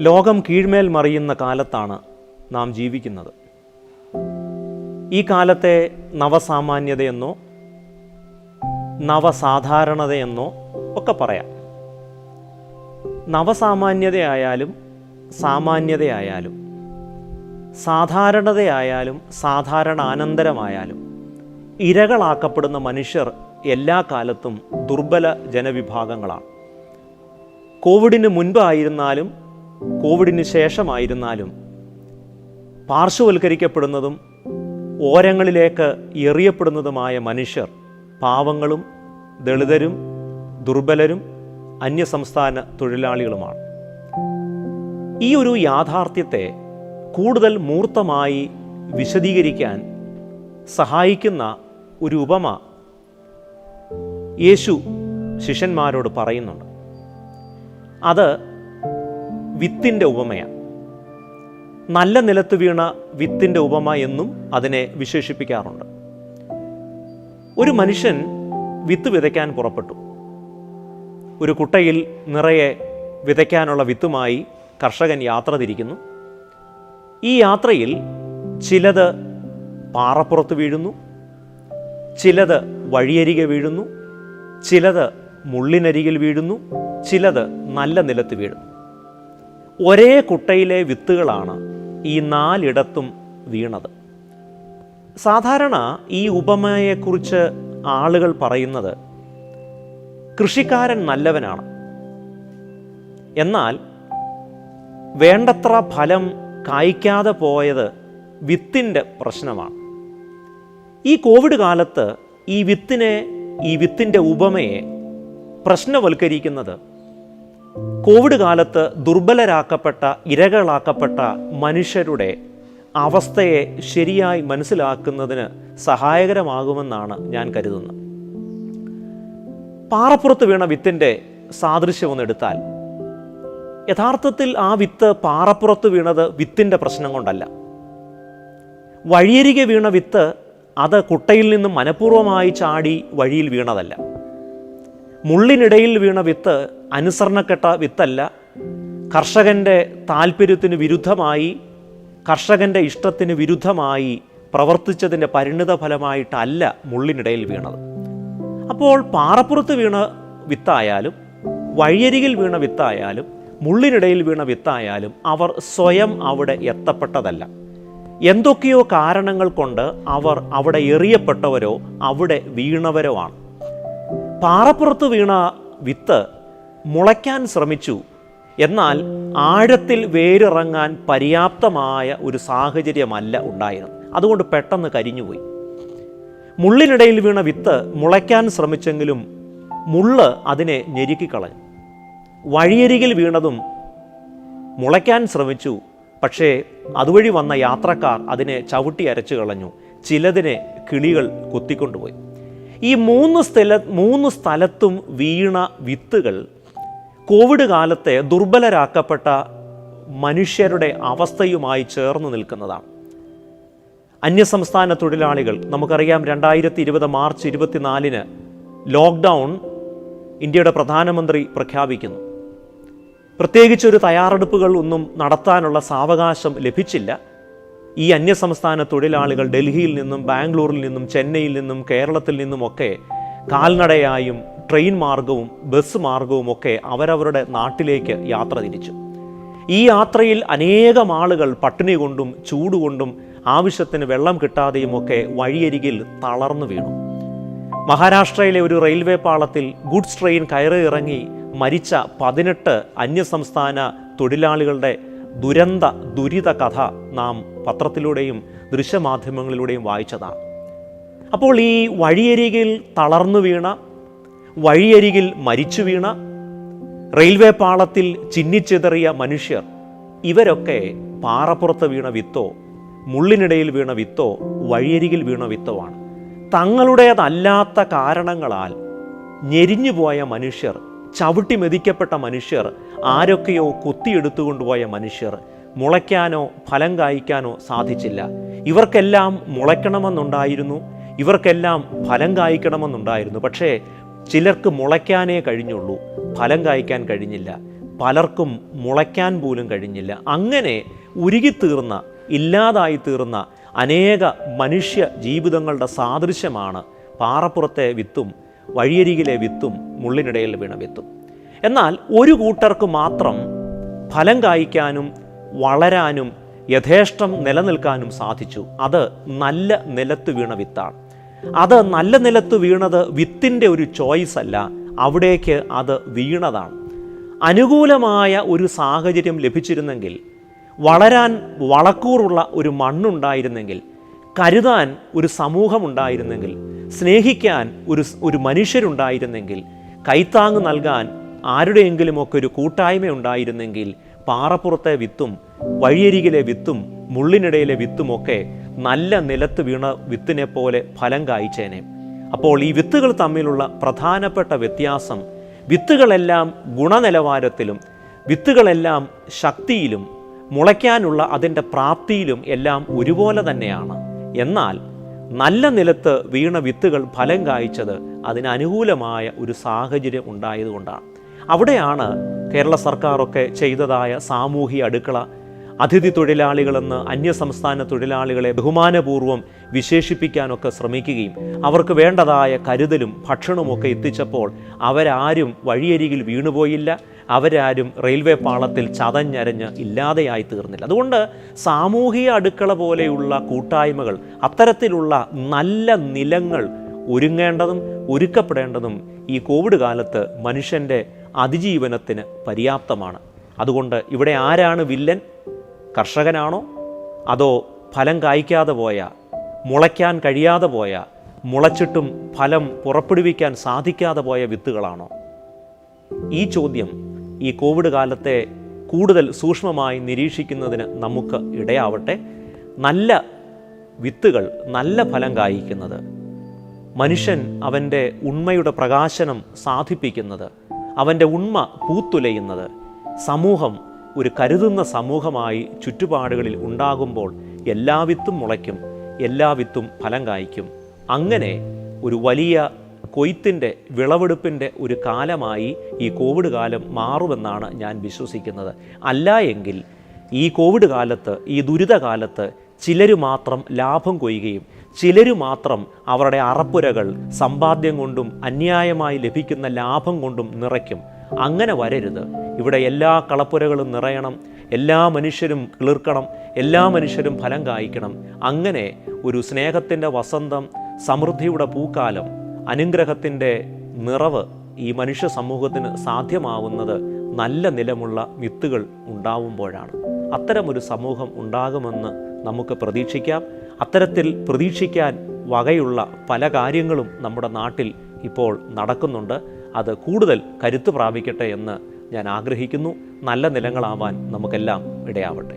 ലോകം കീഴ്മേൽ മറിയുന്ന കാലത്താണ് നാം ജീവിക്കുന്നത്. ഈ കാലത്തെ നവസാമാന്യതയെന്നോ നവസാധാരണതയെന്നോ ഒക്കെ പറയാം. നവസാമാന്യതയായാലും സാമാന്യതയായാലും സാധാരണതയായാലും സാധാരണാനന്തരമായാലും ഇരകളാക്കപ്പെടുന്ന മനുഷ്യർ എല്ലാ കാലത്തും ദുർബല ജനവിഭാഗങ്ങളാണ്. കോവിഡിന് മുൻപായിരുന്നാലും കോവിഡിന് ശേഷമായിരുന്നാലും പാർശ്വവൽക്കരിക്കപ്പെടുന്നതും ഓരങ്ങളിലേക്ക് എറിയപ്പെടുന്നതുമായ മനുഷ്യർ പാവങ്ങളും ദളിതരും ദുർബലരും അന്യസംസ്ഥാന തൊഴിലാളികളുമാണ്. ഈ ഒരു യാഥാർത്ഥ്യത്തെ കൂടുതൽ മൂർത്തമായി വിശദീകരിക്കാൻ സഹായിക്കുന്ന ഒരു ഉപമ യേശു ശിഷ്യന്മാരോട് പറയുന്നുണ്ട്. അത് വിത്തിൻ്റെ ഉപമയാണ്. നല്ല നിലത്ത് വീണ വിത്തിൻ്റെ ഉപമ എന്നും അതിനെ വിശേഷിപ്പിക്കാറുണ്ട്. ഒരു മനുഷ്യൻ വിത്ത് വിതയ്ക്കാൻ പുറപ്പെട്ടു. ഒരു കുട്ടയിൽ നിറയെ വിതയ്ക്കാനുള്ള വിത്തുമായി കർഷകൻ യാത്ര തിരിക്കുന്നു. ഈ യാത്രയിൽ ചിലത് പാറപ്പുറത്ത് വീഴുന്നു, ചിലത് വഴിയരികെ വീഴുന്നു, ചിലത് മുള്ളിനരികിൽ വീഴുന്നു, ചിലത് നല്ല നിലത്ത് വീഴുന്നു. ഒരേ കുട്ടയിലെ വിത്തുകളാണ് ഈ 4 വീണത്. സാധാരണ ഈ ഉപമയെക്കുറിച്ച് ആളുകൾ പറയുന്നത് കൃഷിക്കാരൻ നല്ലവനാണ്, എന്നാൽ വേണ്ടത്ര ഫലം കായ്ക്കാതെ പോയത് വിത്തിൻ്റെ പ്രശ്നമാണ്. ഈ കോവിഡ് കാലത്ത് ഈ വിത്തിൻ്റെ ഉപമയെ പ്രശ്നവൽക്കരിക്കുന്നത് കോവിഡ് കാലത്ത് ദുർബലരാക്കപ്പെട്ട ഇരകളാക്കപ്പെട്ട മനുഷ്യരുടെ അവസ്ഥയെ ശരിയായി മനസ്സിലാക്കുന്നതിന് സഹായകരമാകുമെന്നാണ് ഞാൻ കരുതുന്നത്. പാറപ്പുറത്ത് വീണ വിത്തിൻ്റെ സാദൃശ്യം ഒന്നെടുത്താൽ യഥാർത്ഥത്തിൽ ആ വിത്ത് പാറപ്പുറത്ത് വീണത് വിത്തിൻ്റെ പ്രശ്നം കൊണ്ടല്ല. വഴിയരികെ വീണ വിത്ത് അത് കുട്ടയിൽ നിന്നും മനഃപൂർവ്വമായി ചാടി വഴിയിൽ വീണതല്ല. മുള്ളിനിടയിൽ വീണ വിത്ത് അനുസരണക്കെട്ട വിത്തല്ല. കർഷകൻ്റെ താല്പര്യത്തിന് വിരുദ്ധമായി, കർഷകൻ്റെ ഇഷ്ടത്തിന് വിരുദ്ധമായി പ്രവർത്തിച്ചതിൻ്റെ പരിണിത ഫലമായിട്ടല്ല മുള്ളിനിടയിൽ വീണത്. അപ്പോൾ പാറപ്പുറത്ത് വീണ വിത്തായാലും വഴിയരികിൽ വീണ വിത്തായാലും മുള്ളിനിടയിൽ വീണ വിത്തായാലും അവർ സ്വയം അവിടെ എത്തപ്പെട്ടതല്ല. എന്തൊക്കെയോ കാരണങ്ങൾ കൊണ്ട് അവർ അവിടെ എറിയപ്പെട്ടവരോ അവിടെ വീണവരോ ആണ്. പാറപ്പുറത്ത് വീണ വിത്ത് മുളയ്ക്കാൻ ശ്രമിച്ചു, എന്നാൽ ആഴത്തിൽ വേരിറങ്ങാൻ പര്യാപ്തമായ ഒരു സാഹചര്യമല്ല ഉണ്ടായിരുന്നത്. അതുകൊണ്ട് പെട്ടെന്ന് കരിഞ്ഞുപോയി. മുള്ളിനിടയിൽ വീണ വിത്ത് മുളയ്ക്കാൻ ശ്രമിച്ചെങ്കിലും മുള്ള് അതിനെ ഞെരുക്കിക്കളഞ്ഞു. വഴിയരികിൽ വീണതും മുളയ്ക്കാൻ ശ്രമിച്ചു, പക്ഷേ അതുവഴി വന്ന യാത്രക്കാർ അതിനെ ചവിട്ടി അരച്ചു കളഞ്ഞു. ചിലതിനെ കിളികൾ കൊത്തിക്കൊണ്ടുപോയി. ഈ 3 സ്ഥലത്തും വീണ വിത്തുകൾ കോവിഡ് കാലത്തെ ദുർബലരാക്കപ്പെട്ട മനുഷ്യരുടെ അവസ്ഥയുമായി ചേർന്ന് നിൽക്കുന്നതാണ്. അന്യസംസ്ഥാന തൊഴിലാളികൾ, നമുക്കറിയാം 2020 മാർച്ച് 24 ലോക്ക്ഡൗൺ ഇന്ത്യയുടെ പ്രധാനമന്ത്രി പ്രഖ്യാപിക്കുന്നു. പ്രത്യേകിച്ചൊരു തയ്യാറെടുപ്പുകൾ ഒന്നും നടത്താനുള്ള സാവകാശം ലഭിച്ചില്ല. ഈ അന്യസംസ്ഥാന തൊഴിലാളികൾ ഡൽഹിയിൽ നിന്നും ബാംഗ്ലൂരിൽ നിന്നും ചെന്നൈയിൽ നിന്നും കേരളത്തിൽ നിന്നുമൊക്കെ കാൽനടയായും ട്രെയിൻ മാർഗവും ബസ് മാർഗവും ഒക്കെ അവരവരുടെ നാട്ടിലേക്ക് യാത്ര തിരിച്ചു. ഈ യാത്രയിൽ അനേകം ആളുകൾ പട്ടിണി കൊണ്ടും ചൂടുകൊണ്ടും ആവശ്യത്തിന് വെള്ളം കിട്ടാതെയുമൊക്കെ വഴിയരികിൽ തളർന്നു വീണു. മഹാരാഷ്ട്രയിലെ ഒരു റെയിൽവേ പാളത്തിൽ ഗുഡ്സ് ട്രെയിൻ കയറി ഇറങ്ങി മരിച്ച 18 അന്യസംസ്ഥാന തൊഴിലാളികളുടെ ദുരിത കഥ നാം പത്രത്തിലൂടെയും ദൃശ്യമാധ്യമങ്ങളിലൂടെയും വായിച്ചതാണ്. അപ്പോൾ ഈ വഴിയരികിൽ തളർന്നു വീണ, വഴിയരികിൽ മരിച്ചു വീണ, റെയിൽവേ പാളത്തിൽ ചിന്നിച്ചിതറിയ മനുഷ്യർ, ഇവരൊക്കെ പാറപ്പുറത്ത് വീണ വിത്തോ മുള്ളിനിടയിൽ വീണ വിത്തോ വഴിയരികിൽ വീണ വിത്തോ ആണ്. തങ്ങളുടേതല്ലാത്ത കാരണങ്ങളാൽ ഞെരിഞ്ഞുപോയ മനുഷ്യർ, ചവിട്ടി മെതിക്കപ്പെട്ട മനുഷ്യർ, ആരൊക്കെയോ കൊത്തിയെടുത്തുകൊണ്ടുപോയ മനുഷ്യർ, മുളയ്ക്കാനോ ഫലം കായ്ക്കാനോ സാധിച്ചില്ല. ഇവർക്കെല്ലാം മുളയ്ക്കണമെന്നുണ്ടായിരുന്നു, ഇവർക്കെല്ലാം ഫലം കായ്ക്കണമെന്നുണ്ടായിരുന്നു. പക്ഷേ ചിലർക്ക് മുളയ്ക്കാനേ കഴിഞ്ഞുള്ളൂ, ഫലം കായ്ക്കാൻ കഴിഞ്ഞില്ല. പലർക്കും മുളയ്ക്കാൻ പോലും കഴിഞ്ഞില്ല. അങ്ങനെ ഉരുകിത്തീർന്ന, ഇല്ലാതായി തീർന്ന അനേക മനുഷ്യ ജീവിതങ്ങളുടെ സാദൃശ്യമാണ് പാറപ്പുറത്തെ വിത്തും വഴിയരികിലെ വിത്തും മുള്ളിനിടയിൽ വീണ വിത്തും. എന്നാൽ ഒരു കൂട്ടർക്ക് മാത്രം ഫലം കായ്ക്കാനും വളരാനും യഥേഷ്ടം നിലനിൽക്കാനും സാധിച്ചു. അത് നല്ല നിലത്ത് വീണ വിത്താണ്. അത് നല്ല നിലത്ത് വീണത് വിത്തിൻ്റെ ഒരു ചോയ്സ് അല്ല, അവിടേക്ക് അത് വീണതാണ്. അനുകൂലമായ ഒരു സാഹചര്യം ലഭിച്ചിരുന്നെങ്കിൽ, വളരാൻ വളക്കൂറുള്ള ഒരു മണ്ണുണ്ടായിരുന്നെങ്കിൽ, കരുതാൻ ഒരു സമൂഹമുണ്ടായിരുന്നെങ്കിൽ, സ്നേഹിക്കാൻ ഒരു മനുഷ്യരുണ്ടായിരുന്നെങ്കിൽ, കൈത്താങ്ങ് നൽകാൻ ആരുടെയെങ്കിലുമൊക്കെ ഒരു കൂട്ടായ്മ ഉണ്ടായിരുന്നെങ്കിൽ, പാറപ്പുറത്തെ വിത്തും വഴിയരികിലെ വിത്തും മുള്ളിനിടയിലെ വിത്തുമൊക്കെ നല്ല നിലത്ത് വീണ വിത്തിനെ പോലെ ഫലം കായ്ച്ചേനെ. അപ്പോൾ ഈ വിത്തുകൾ തമ്മിലുള്ള പ്രധാനപ്പെട്ട വ്യത്യാസം, വിത്തുകളെല്ലാം ഗുണനിലവാരത്തിലും വിത്തുകളെല്ലാം ശക്തിയിലും മുളയ്ക്കാനുള്ള അതിൻ്റെ പ്രാപ്തിയിലും എല്ലാം ഒരുപോലെ തന്നെയാണ്. എന്നാൽ നല്ല നിലത്ത് വീണ വിത്തുകൾ ഫലം കായ്ച്ചത് അതിനനുകൂലമായ ഒരു സാഹചര്യം ഉണ്ടായതുകൊണ്ടാണ്. അവിടെയാണ് കേരള സർക്കാരൊക്കെ ചെയ്തതായ സാമൂഹിക അടുക്കള, അതിഥി തൊഴിലാളികളെന്ന് അന്യസംസ്ഥാന തൊഴിലാളികളെ ബഹുമാനപൂർവ്വം വിശേഷിപ്പിക്കാനൊക്കെ ശ്രമിക്കുകയും അവർക്ക് വേണ്ടതായ കരുതലും ഭക്ഷണമൊക്കെ എത്തിച്ചപ്പോൾ അവരാരും വഴിയരികിൽ വീണുപോയില്ല, അവരാരും റെയിൽവേ പാളത്തിൽ ചതഞ്ഞരഞ്ഞ് ഇല്ലാതെയായി തീർന്നില്ല. അതുകൊണ്ട് സാമൂഹിക അടുക്കള പോലെയുള്ള കൂട്ടായ്മകൾ, അത്തരത്തിലുള്ള നല്ല നിലങ്ങൾ ഒരുക്കപ്പെടേണ്ടതും ഈ കോവിഡ് കാലത്ത് മനുഷ്യൻ്റെ അതിജീവനത്തിന് പര്യാപ്തമാണ്. അതുകൊണ്ട് ഇവിടെ ആരാണ് വില്ലൻ? കർഷകനാണോ? അതോ ഫലം കായ്ക്കാതെ പോയ, മുളയ്ക്കാൻ കഴിയാതെ പോയ, മുളച്ചിട്ടും ഫലം പുറപ്പെടുവിക്കാൻ സാധിക്കാതെ പോയ വിത്തുകളാണോ? ഈ ചോദ്യം ഈ കോവിഡ് കാലത്തെ കൂടുതൽ സൂക്ഷ്മമായി നിരീക്ഷിക്കുന്നതിന് നമുക്ക് ഇടയാവട്ടെ. നല്ല വിത്തുകൾ നല്ല ഫലം കായ്ക്കുന്നത്, മനുഷ്യൻ അവൻ്റെ ഉണ്മയുടെ പ്രകാശനം സാധിപ്പിക്കുന്നത്, അവൻ്റെ ഉണ്മ പൂത്തുലയുന്നത്, സമൂഹം ഒരു കരുതുന്ന സമൂഹമായി ചുറ്റുപാടുകളിൽ ഉണ്ടാകുമ്പോൾ എല്ലാ വിത്തും മുളയ്ക്കും, എല്ലാ വിത്തും ഫലം കായ്ക്കും. അങ്ങനെ ഒരു വലിയ കൊയ്ത്തിൻ്റെ, വിളവെടുപ്പിൻ്റെ ഒരു കാലമായി ഈ കോവിഡ് കാലം മാറുമെന്നാണ് ഞാൻ വിശ്വസിക്കുന്നത്. അല്ല എങ്കിൽ ഈ കോവിഡ് കാലത്ത്, ഈ ദുരിതകാലത്ത് ചിലർ മാത്രം ലാഭം കൊയ്യുകയും ചിലർ മാത്രം അവരുടെ അറപ്പുരകൾ സമ്പാദ്യം കൊണ്ടും അന്യായമായി ലഭിക്കുന്ന ലാഭം കൊണ്ടും നിറയ്ക്കും. അങ്ങനെ വരരുത്. ഇവിടെ എല്ലാ കളപ്പുരകളും നിറയണം, എല്ലാ മനുഷ്യരും കിളിർക്കണം, എല്ലാ മനുഷ്യരും ഫലം കായ്ക്കണം. അങ്ങനെ ഒരു സ്നേഹത്തിൻ്റെ വസന്തം, സമൃദ്ധിയുടെ പൂക്കാലം, അനുഗ്രഹത്തിൻ്റെ നിറവ് ഈ മനുഷ്യ സമൂഹത്തിന് സാധ്യമാവുന്നത് നല്ല നിലമുള്ള വിത്തുകൾ ഉണ്ടാവുമ്പോഴാണ്. അത്തരമൊരു സമൂഹം ഉണ്ടാകുമെന്ന് നമുക്ക് പ്രതീക്ഷിക്കാം. അത്തരത്തിൽ പ്രതീക്ഷിക്കാൻ വകയുള്ള പല കാര്യങ്ങളും നമ്മുടെ നാട്ടിൽ ഇപ്പോൾ നടക്കുന്നുണ്ട്. അത് കൂടുതൽ കരുത്ത് പ്രാപിക്കട്ടെ എന്ന് ഞാൻ ആഗ്രഹിക്കുന്നു. നല്ല നിലങ്ങളാവാൻ നമുക്കെല്ലാം ഇടയാവട്ടെ.